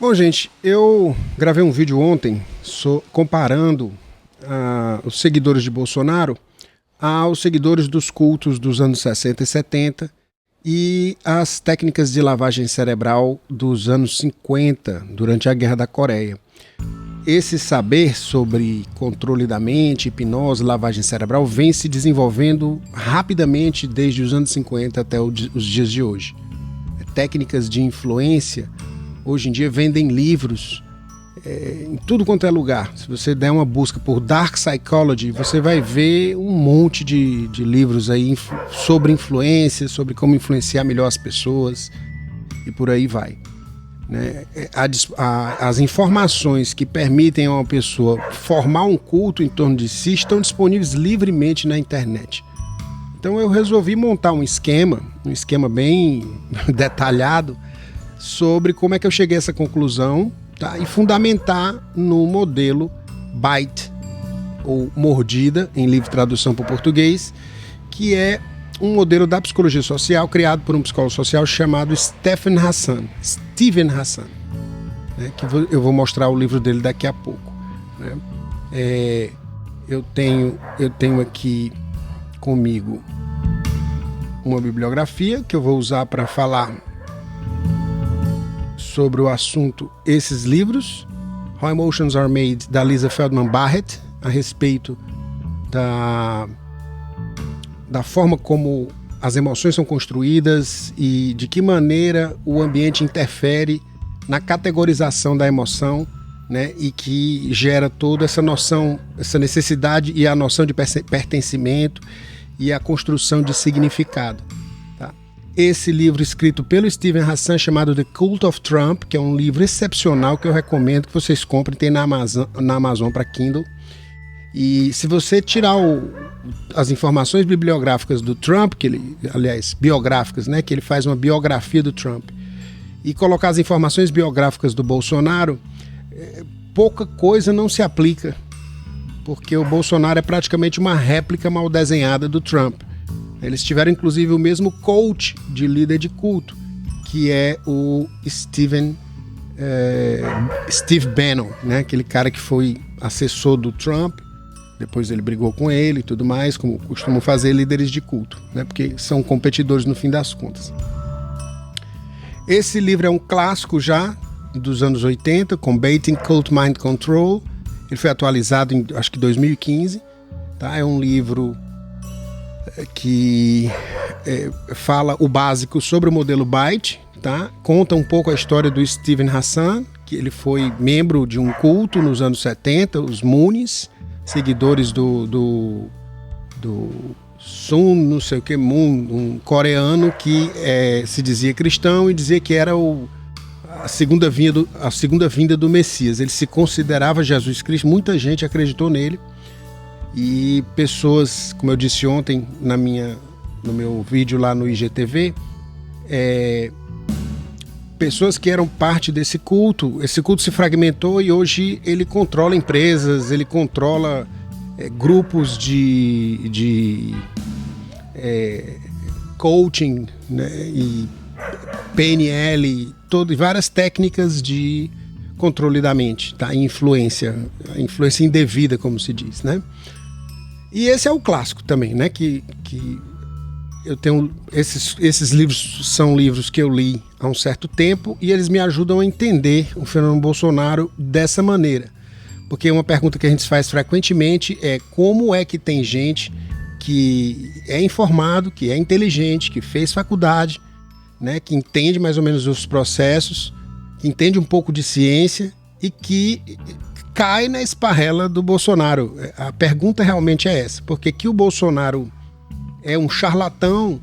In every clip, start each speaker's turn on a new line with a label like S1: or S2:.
S1: Bom, gente, eu gravei um vídeo ontem comparando os seguidores de Bolsonaro aos seguidores dos cultos dos anos 60 e 70 e as técnicas de lavagem cerebral dos anos 50, durante a Guerra da Coreia. Esse saber sobre controle da mente, hipnose, lavagem cerebral vem se desenvolvendo rapidamente desde os anos 50 até os dias de hoje. Técnicas de influência hoje em dia vendem livros em tudo quanto é lugar. Se você der uma busca por Dark Psychology, você vai ver um monte de livros aí sobre influência, sobre como influenciar melhor as pessoas e por aí vai. Né? As informações que permitem a uma pessoa formar um culto em torno de si estão disponíveis livremente na internet. Então eu resolvi montar um esquema bem detalhado sobre como é que eu cheguei a essa conclusão, tá? E fundamentar no modelo BITE, ou mordida, em livre tradução para o português, que é um modelo da psicologia social criado por um psicólogo social chamado Steven Hassan, né? Que eu vou mostrar o livro dele daqui a pouco. Né? Eu tenho aqui comigo uma bibliografia que eu vou usar para falar sobre o assunto esses livros. How Emotions Are Made, da Lisa Feldman Barrett, a respeito da forma como as emoções são construídas e de que maneira o ambiente interfere na categorização da emoção, né, e que gera toda essa noção, essa necessidade e a noção de pertencimento e a construção de significado. Tá? Esse livro escrito pelo Steven Hassan, chamado The Cult of Trump, que é um livro excepcional que eu recomendo que vocês comprem, tem na Amazon para Kindle. E se você tirar as informações bibliográficas do Trump, biográficas, né, que ele faz uma biografia do Trump, e colocar as informações biográficas do Bolsonaro, pouca coisa não se aplica, porque o Bolsonaro é praticamente uma réplica mal desenhada do Trump. Eles tiveram inclusive o mesmo coach de líder de culto, que é o Steve Bannon, né? Aquele cara que foi assessor do Trump, depois ele brigou com ele e tudo mais, como costumam fazer líderes de culto, né? Porque são competidores no fim das contas. Esse livro é um clássico já dos anos 80, Combating Cult Mind Control. Ele foi atualizado em, acho que 2015, tá? É um livro que fala o básico sobre o modelo BITE, tá? Conta um pouco a história do Steven Hassan, que ele foi membro de um culto nos anos 70, os Moonies, seguidores do Sun, não sei o que, Moon, um coreano que se dizia cristão e dizia que era a segunda vinda do Messias. Ele se considerava Jesus Cristo, muita gente acreditou nele, e pessoas, como eu disse ontem no meu vídeo lá no IGTV, pessoas que eram parte desse culto. Esse culto se fragmentou e hoje ele controla empresas, ele controla grupos de coaching, né, e PNL, várias técnicas de controle da mente, tá? Influência indevida, como se diz, né? E esse é o clássico também, né? Que eu tenho esses livros são livros que eu li há um certo tempo e eles me ajudam a entender o fenômeno Bolsonaro dessa maneira. Porque uma pergunta que a gente faz frequentemente é como é que tem gente que é informado, que é inteligente, que fez faculdade, né, que entende mais ou menos os processos, que entende um pouco de ciência e que cai na esparrela do Bolsonaro. A pergunta realmente é essa. Porque que o Bolsonaro é um charlatão,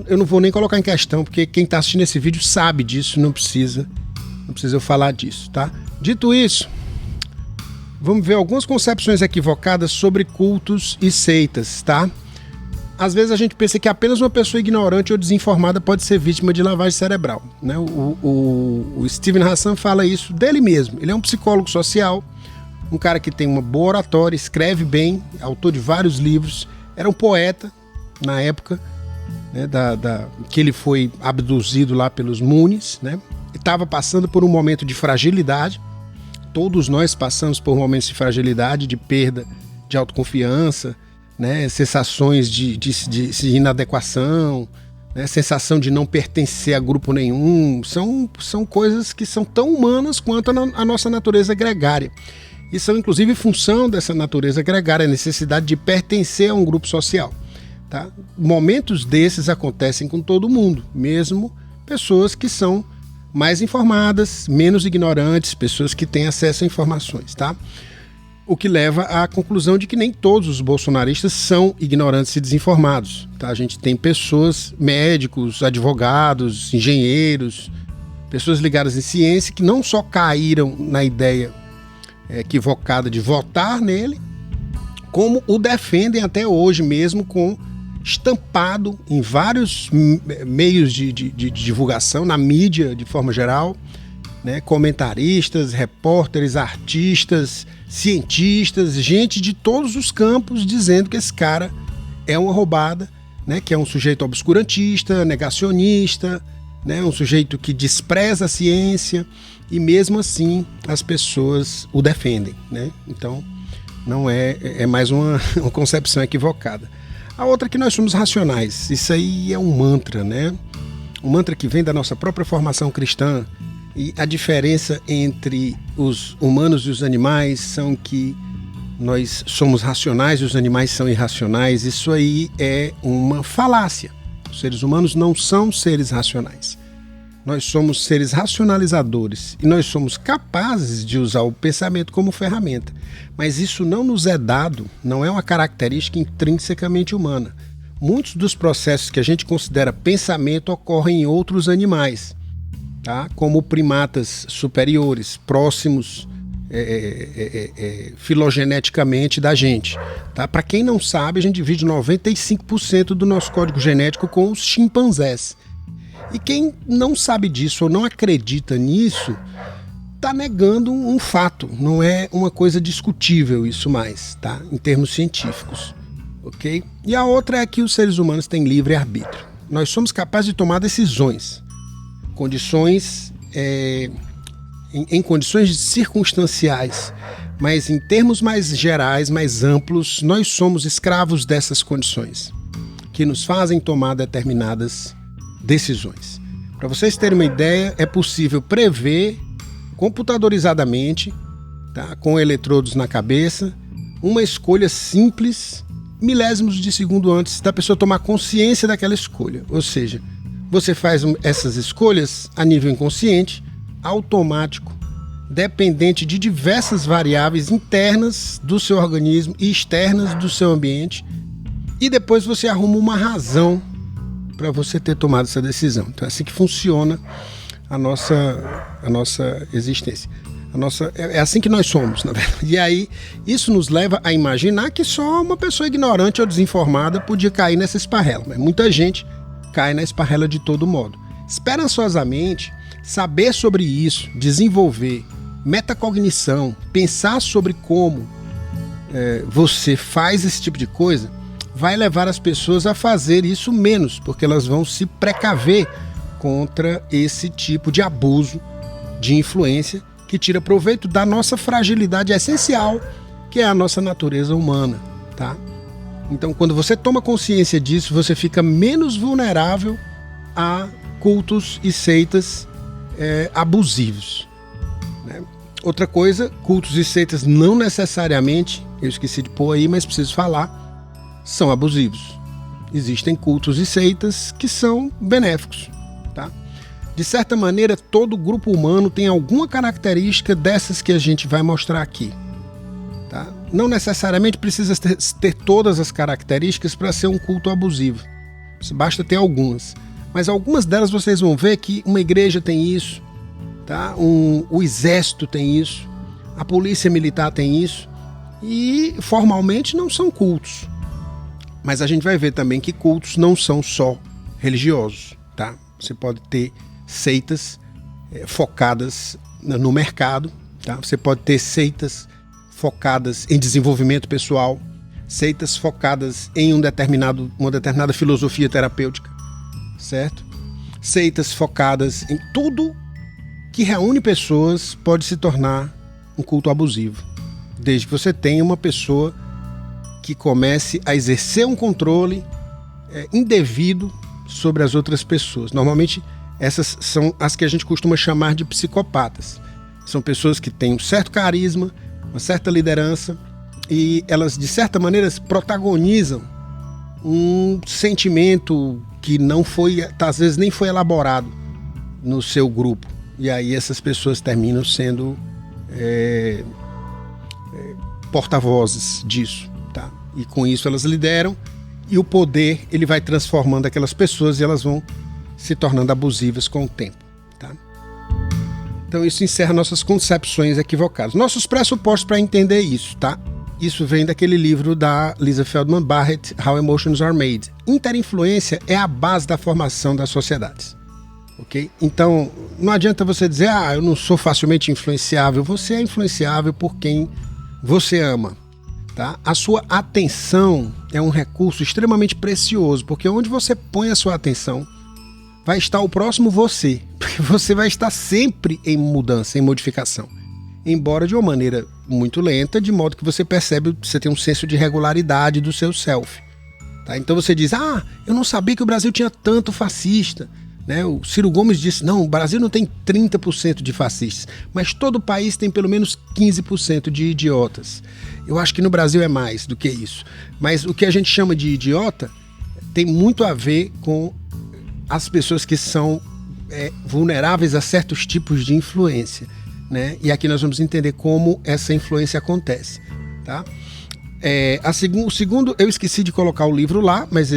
S1: eu não vou nem colocar em questão, porque quem está assistindo esse vídeo sabe disso, não precisa eu falar disso, tá? Dito isso, vamos ver algumas concepções equivocadas sobre cultos e seitas, tá? Às vezes a gente pensa que apenas uma pessoa ignorante ou desinformada pode ser vítima de lavagem cerebral, né? O Steven Hassan fala isso dele mesmo. Ele é um psicólogo social, um cara que tem uma boa oratória, escreve bem, autor de vários livros, era um poeta na época, né, que ele foi abduzido lá pelos Moonies, né? estava passando por um momento de fragilidade. Todos nós passamos por momentos de fragilidade, de perda de autoconfiança, né? Sensações de inadequação, né? Sensação de não pertencer a grupo nenhum. São coisas que são tão humanas quanto a nossa natureza gregária. E são inclusive função dessa natureza gregária, a necessidade de pertencer a um grupo social. Tá? Momentos desses acontecem com todo mundo, mesmo pessoas que são mais informadas, menos ignorantes, pessoas que têm acesso a informações, tá? O que leva à conclusão de que nem todos os bolsonaristas são ignorantes e desinformados, tá? A gente tem pessoas, médicos, advogados, engenheiros, pessoas ligadas em ciência que não só caíram na ideia equivocada de votar nele, como o defendem até hoje mesmo, com estampado em vários meios de divulgação, na mídia de forma geral, né? Comentaristas, repórteres, artistas, cientistas, gente de todos os campos dizendo que esse cara é uma roubada, né? Que é um sujeito obscurantista, negacionista, né? Um sujeito que despreza a ciência, e mesmo assim as pessoas o defendem, né? Então não é mais uma concepção equivocada. A outra é que nós somos racionais. Isso aí é um mantra, né? Um mantra que vem da nossa própria formação cristã. E a diferença entre os humanos e os animais são que nós somos racionais e os animais são irracionais. Isso aí é uma falácia. Os seres humanos não são seres racionais. Nós somos seres racionalizadores e nós somos capazes de usar o pensamento como ferramenta. Mas isso não nos é dado, não é uma característica intrinsecamente humana. Muitos dos processos que a gente considera pensamento ocorrem em outros animais, tá? Como primatas superiores, próximos filogeneticamente da gente. Tá? Para quem não sabe, a gente divide 95% do nosso código genético com os chimpanzés. E quem não sabe disso ou não acredita nisso, está negando um fato. Não é uma coisa discutível isso mais, tá? Em termos científicos, ok? E a outra é que os seres humanos têm livre-arbítrio. Nós somos capazes de tomar decisões, em condições circunstanciais, mas em termos mais gerais, mais amplos, nós somos escravos dessas condições, que nos fazem tomar determinadas decisões. Para vocês terem uma ideia, é possível prever computadorizadamente, tá, com eletrodos na cabeça, uma escolha simples, milésimos de segundo antes da pessoa tomar consciência daquela escolha. Ou seja, você faz essas escolhas a nível inconsciente, automático, dependente de diversas variáveis internas do seu organismo e externas do seu ambiente, e depois você arruma uma razão para você ter tomado essa decisão. Então é assim que funciona a nossa existência. É assim que nós somos, na verdade. E aí isso nos leva a imaginar que só uma pessoa ignorante ou desinformada podia cair nessa esparrela. Mas muita gente cai na esparrela de todo modo. Esperançosamente, saber sobre isso, desenvolver metacognição, pensar sobre como você faz esse tipo de coisa, vai levar as pessoas a fazer isso menos, porque elas vão se precaver contra esse tipo de abuso de influência que tira proveito da nossa fragilidade essencial, que é a nossa natureza humana, tá? Então, quando você toma consciência disso, você fica menos vulnerável a cultos e seitas abusivos, né? Outra coisa, cultos e seitas não necessariamente, eu esqueci de pôr aí, mas preciso falar, são abusivos. Existem cultos e seitas que são benéficos, tá? De certa maneira, todo grupo humano tem alguma característica dessas que a gente vai mostrar aqui, tá? Não necessariamente precisa ter todas as características para ser um culto abusivo. Basta ter algumas. Mas algumas delas vocês vão ver que uma igreja tem isso, tá? O exército tem isso, a polícia militar tem isso, e formalmente não são cultos. Mas a gente vai ver também que cultos não são só religiosos, tá? Você pode ter seitas focadas no mercado, tá? Você pode ter seitas focadas em desenvolvimento pessoal, seitas focadas em uma determinada filosofia terapêutica, certo? Seitas focadas em tudo que reúne pessoas pode se tornar um culto abusivo, desde que você tenha uma pessoa que comece a exercer um controle indevido sobre as outras pessoas. Normalmente essas são as que a gente costuma chamar de psicopatas. São pessoas que têm um certo carisma, uma certa liderança, e elas de certa maneira protagonizam um sentimento que não foi, às vezes nem foi elaborado no seu grupo. E aí essas pessoas terminam sendo porta-vozes disso, tá? E com isso elas lideram, e o poder ele vai transformando aquelas pessoas e elas vão se tornando abusivas com o tempo, tá? Então isso encerra nossas concepções equivocadas. Nossos pressupostos para entender isso, tá? Isso vem daquele livro da Lisa Feldman Barrett, How Emotions Are Made. Interinfluência é a base da formação das sociedades. Ok? Então, não adianta você dizer, eu não sou facilmente influenciável. Você é influenciável por quem você ama. Tá? A sua atenção é um recurso extremamente precioso, porque onde você põe a sua atenção, vai estar o próximo você. Porque você vai estar sempre em mudança, em modificação. Embora de uma maneira muito lenta, de modo que você percebe, você tem um senso de regularidade do seu self. Tá? Então você diz, eu não sabia que o Brasil tinha tanto fascista. Né? O Ciro Gomes disse, não, o Brasil não tem 30% de fascistas, mas todo o país tem pelo menos 15% de idiotas. Eu acho que no Brasil é mais do que isso. Mas o que a gente chama de idiota tem muito a ver com as pessoas que são vulneráveis a certos tipos de influência. Né? E aqui nós vamos entender como essa influência acontece. Tá? O segundo, eu esqueci de colocar o livro lá, mas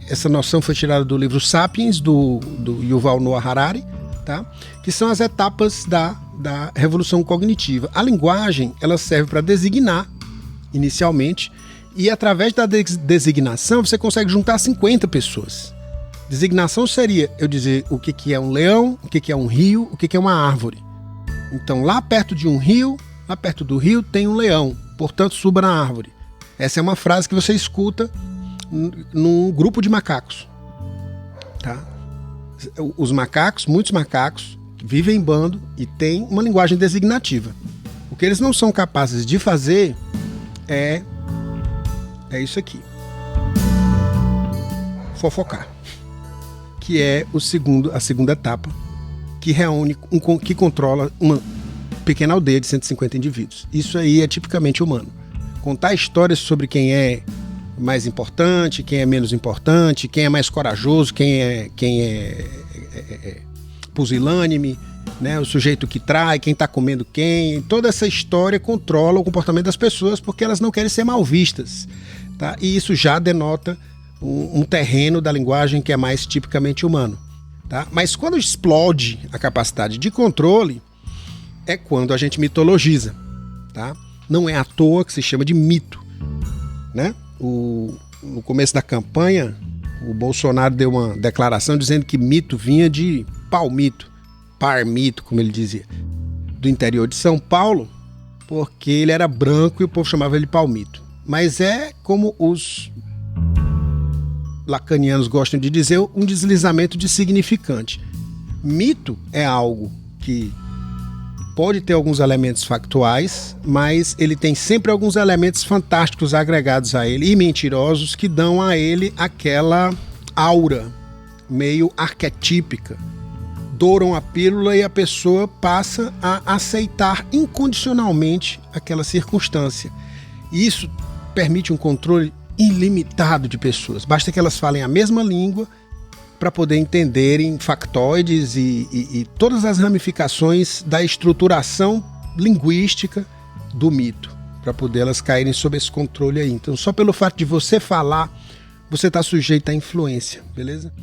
S1: essa noção foi tirada do livro Sapiens, do Yuval Noah Harari, tá? Que são as etapas da revolução cognitiva. A linguagem ela serve para designar, inicialmente, e através da designação você consegue juntar 50 pessoas. Designação seria eu dizer o que é um leão, o que é um rio, o que é uma árvore. Então, lá perto de um rio, lá perto do rio tem um leão, portanto suba na árvore. Essa é uma frase que você escuta num grupo de macacos. Tá? Os macacos, muitos macacos, vivem em bando e têm uma linguagem designativa. O que eles não são capazes de fazer é isso aqui. Fofocar. Que é a segunda etapa, que reúne, que controla uma pequena aldeia de 150 indivíduos. Isso aí é tipicamente humano. Contar histórias sobre quem é mais importante, quem é menos importante, quem é mais corajoso, quem é pusilânime, né? O sujeito que trai, quem está comendo quem. Toda essa história controla o comportamento das pessoas porque elas não querem ser mal vistas. Tá? E isso já denota um terreno da linguagem que é mais tipicamente humano. Tá? Mas quando explode a capacidade de controle, é quando a gente mitologiza. Tá? Não é à toa que se chama de mito. Né? No começo da campanha, o Bolsonaro deu uma declaração dizendo que mito vinha de palmito, parmito, como ele dizia, do interior de São Paulo, porque ele era branco e o povo chamava ele de palmito. Mas é como os lacanianos gostam de dizer, um deslizamento de significante. Mito é algo que pode ter alguns elementos factuais, mas ele tem sempre alguns elementos fantásticos agregados a ele e mentirosos que dão a ele aquela aura meio arquetípica. Douram a pílula e a pessoa passa a aceitar incondicionalmente aquela circunstância. E isso permite um controle ilimitado de pessoas. Basta que elas falem a mesma língua para poder entenderem factoides e todas as ramificações da estruturação linguística do mito, para poder elas caírem sob esse controle aí. Então, só pelo fato de você falar, você está sujeito à influência, beleza?